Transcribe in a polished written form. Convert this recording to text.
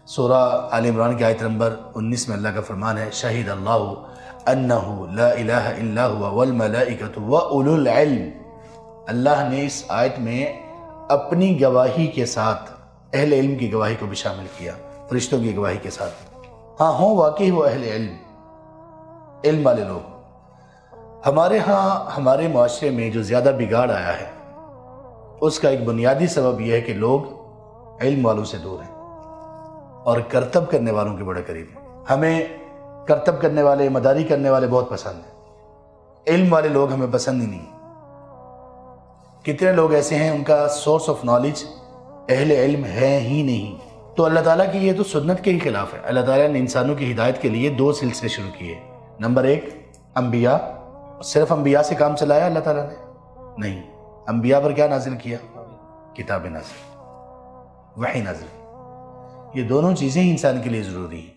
سورہ آل عمران کی آیت نمبر 19 میں اللہ کا فرمان ہے، شہید اللہ انہ لا الہ الا ہوا والملائکۃ واولو العلم۔ اللہ نے اس آیت میں اپنی گواہی کے ساتھ اہل علم کی گواہی کو بھی شامل کیا، فرشتوں کی گواہی کے ساتھ۔ ہاں ہوں واقعی وہ اہل علم والے لوگ۔ ہمارے ہاں ہمارے معاشرے میں جو زیادہ بگاڑ آیا ہے اس کا ایک بنیادی سبب یہ ہے کہ لوگ علم والوں سے دور ہیں اور کرتب کرنے والوں کے بڑے قریب ہیں۔ ہمیں کرتب کرنے والے، مداری کرنے والے بہت پسند ہیں، علم والے لوگ ہمیں پسند ہی نہیں۔ کتنے لوگ ایسے ہیں ان کا سورس آف نالج اہل علم ہے ہی نہیں۔ تو اللہ تعالیٰ کی یہ تو سنت کے ہی خلاف ہے۔ اللہ تعالیٰ نے انسانوں کی ہدایت کے لیے 2 سلسلے شروع کیے۔ نمبر 1 انبیاء، صرف انبیاء سے کام چلایا اللہ تعالیٰ نے؟ نہیں، انبیاء پر کیا نازل کیا؟ کتاب نازل، وحی نازل۔ یہ دونوں چیزیں انسان کے لیے ضروری ہیں۔